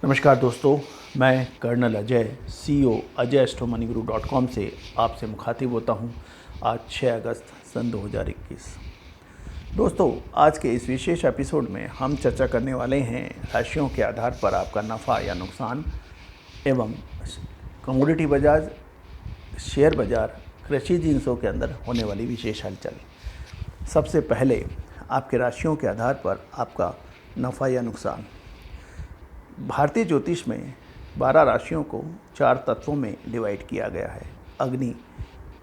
नमस्कार दोस्तों, मैं कर्नल अजय CEO ajayastromaniGuru.com से आपसे मुखातिब होता हूं। आज 6 अगस्त सन 2021। दोस्तों, आज के इस विशेष एपिसोड में हम चर्चा करने वाले हैं राशियों के आधार पर आपका नफ़ा या नुकसान एवं कमोडिटी बाजार, शेयर बाजार, कृषि जिन्सों के अंदर होने वाली विशेष हलचल। सबसे पहले आपके राशियों के आधार पर आपका नफ़ा या नुकसान। भारतीय ज्योतिष में 12 राशियों को 4 तत्वों में डिवाइड किया गया है: अग्नि,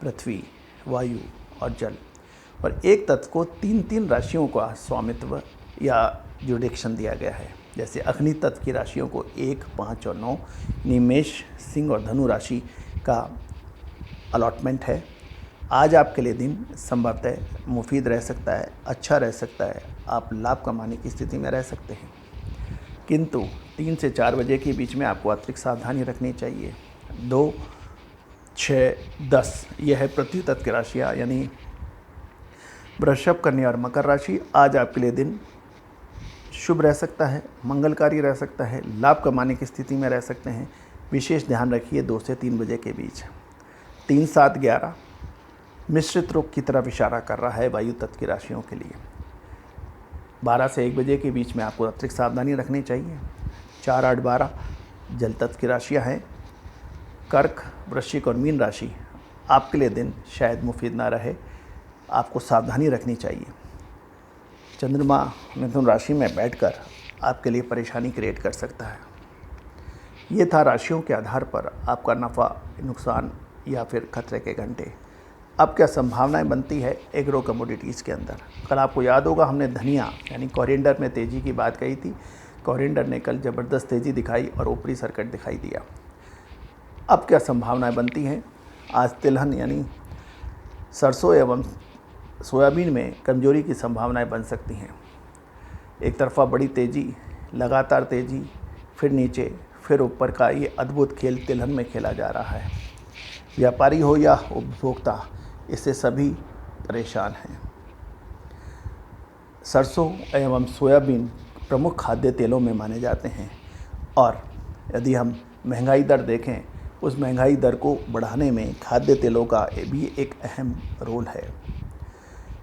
पृथ्वी, वायु और जल। और एक तत्व को 3-3 राशियों का स्वामित्व या जुडिक्शन दिया गया है। जैसे अग्नि तत्व की राशियों को 1, 5 और 9, मेष, सिंह और धनु राशि का अलॉटमेंट है। आज आपके लिए दिन संभवतः मुफीद रह सकता है, अच्छा रह सकता है, आप लाभ कमाने की स्थिति में रह सकते हैं, किंतु 3 से 4 बजे के बीच में आपको अतिरिक्त सावधानी रखनी चाहिए। 2, 6, 10 यह है पृथ्वी तत्व की राशियाँ, यानी वृषभ, कन्या और मकर राशि। आज आपके लिए दिन शुभ रह सकता है, मंगलकारी रह सकता है, लाभ कमाने की स्थिति में रह सकते हैं। विशेष ध्यान रखिए 2 से 3 बजे के बीच। 3, 7, 11 मिश्रित रुख की तरफ इशारा कर रहा है वायु तत्व की राशियों के लिए। 12 से 1 बजे के बीच में आपको अतिरिक्त सावधानी रखनी चाहिए। 4, 8, 12 जल तत्व की राशियाँ हैं। कर्क, वृश्चिक और मीन राशि, आपके लिए दिन शायद मुफीद ना रहे, आपको सावधानी रखनी चाहिए। चंद्रमा मिथुन राशि में बैठकर आपके लिए परेशानी क्रिएट कर सकता है। ये था राशियों के आधार पर आपका नफ़ा, नुकसान या फिर खतरे के घंटे। अब क्या संभावनाएं बनती है एग्रो कमोडिटीज़ के अंदर। कल आपको याद होगा हमने धनिया यानी कोरिएंडर में तेज़ी की बात कही थी। कोरिएंडर ने कल ज़बरदस्त तेज़ी दिखाई और ऊपरी सर्किट दिखाई दिया। अब क्या संभावनाएं बनती हैं। आज तिलहन यानी सरसों एवं सोयाबीन में कमजोरी की संभावनाएं बन सकती हैं। एक तरफा बड़ी तेज़ी, लगातार तेज़ी, फिर नीचे फिर ऊपर का ये अद्भुत खेल तिलहन में खेला जा रहा है। व्यापारी हो या उपभोक्ता, इससे सभी परेशान हैं। सरसों एवं सोयाबीन प्रमुख खाद्य तेलों में माने जाते हैं और यदि हम महंगाई दर देखें, उस महंगाई दर को बढ़ाने में खाद्य तेलों का भी एक अहम रोल है।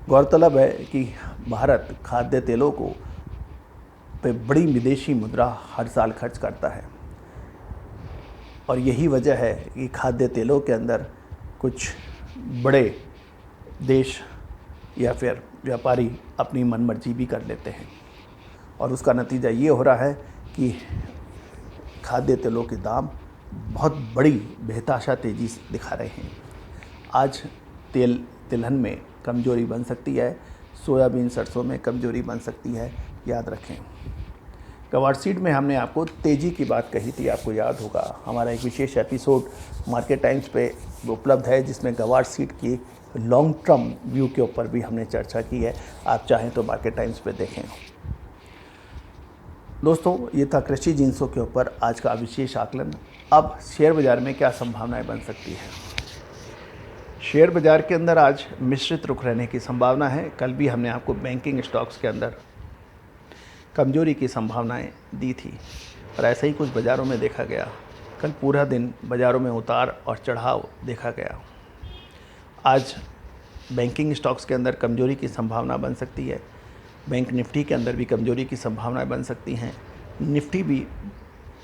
गौरतलब है कि भारत खाद्य तेलों को पे बड़ी विदेशी मुद्रा हर साल खर्च करता है और यही वजह है कि खाद्य तेलों के अंदर कुछ बड़े देश या फिर व्यापारी अपनी मनमर्जी भी कर लेते हैं और उसका नतीजा ये हो रहा है कि खाद्य तेलों के दाम बहुत बड़ी बेतहाशा तेज़ी दिखा रहे हैं। आज तिलहन में कमजोरी बन सकती है, सोयाबीन, सरसों में कमजोरी बन सकती है, याद रखें। गवार सीड में हमने आपको तेज़ी की बात कही थी, आपको याद होगा। हमारा एक विशेष एपिसोड मार्केट टाइम्स पे उपलब्ध है जिसमें गवार सीड की लॉन्ग टर्म व्यू के ऊपर भी हमने चर्चा की है। आप चाहें तो मार्केट टाइम्स पे देखें। दोस्तों, ये था कृषि जिन्सों के ऊपर आज का विशेष आकलन। अब शेयर बाज़ार में क्या संभावनाएं बन सकती है। शेयर बाज़ार के अंदर आज मिश्रित रुख रहने की संभावना है। कल भी हमने आपको बैंकिंग स्टॉक्स के अंदर कमजोरी की संभावनाएं दी थी और ऐसा ही कुछ बाज़ारों में देखा गया। कल पूरा दिन बाज़ारों में उतार और चढ़ाव देखा गया। आज बैंकिंग स्टॉक्स के अंदर कमजोरी की संभावना बन सकती है। बैंक निफ्टी के अंदर भी कमजोरी की संभावनाएं बन सकती हैं। निफ्टी भी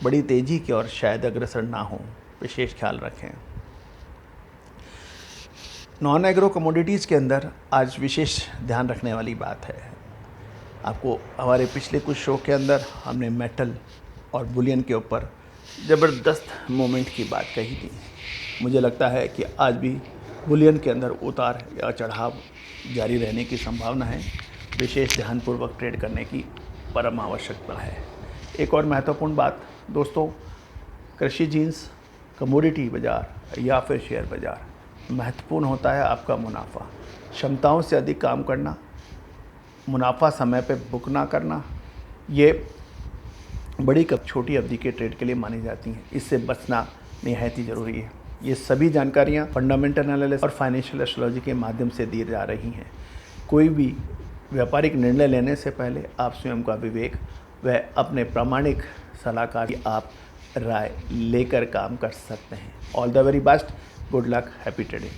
बड़ी तेज़ी की और शायद अग्रसर ना हो, विशेष ख्याल रखें। नॉन एग्रो कमोडिटीज़ के अंदर आज विशेष ध्यान रखने वाली बात है। आपको हमारे पिछले कुछ शो के अंदर हमने मेटल और बुलियन के ऊपर ज़बरदस्त मोमेंट की बात कही थी। मुझे लगता है कि आज भी बुलियन के अंदर उतार या चढ़ाव जारी रहने की संभावना है। विशेष ध्यानपूर्वक ट्रेड करने की परम आवश्यकता है। एक और महत्वपूर्ण बात दोस्तों, कृषि जिन्स, कमोडिटी बाज़ार या फिर शेयर बाज़ार, महत्वपूर्ण होता है आपका मुनाफा। क्षमताओं से अधिक काम करना, मुनाफा समय पे बुक ना करना, ये बड़ी कब छोटी अवधि के ट्रेड के लिए मानी जाती हैं। इससे बचना निहायत ही ज़रूरी है। ये सभी जानकारियाँ फंडामेंटल एनालिसिस और फाइनेंशियल एस्ट्रोलॉजी के माध्यम से दी जा रही हैं। कोई भी व्यापारिक निर्णय लेने से पहले आप स्वयं का विवेक व अपने प्रामाणिक सलाहकार की आप राय लेकर काम कर सकते हैं। All the very best, good luck, happy trading.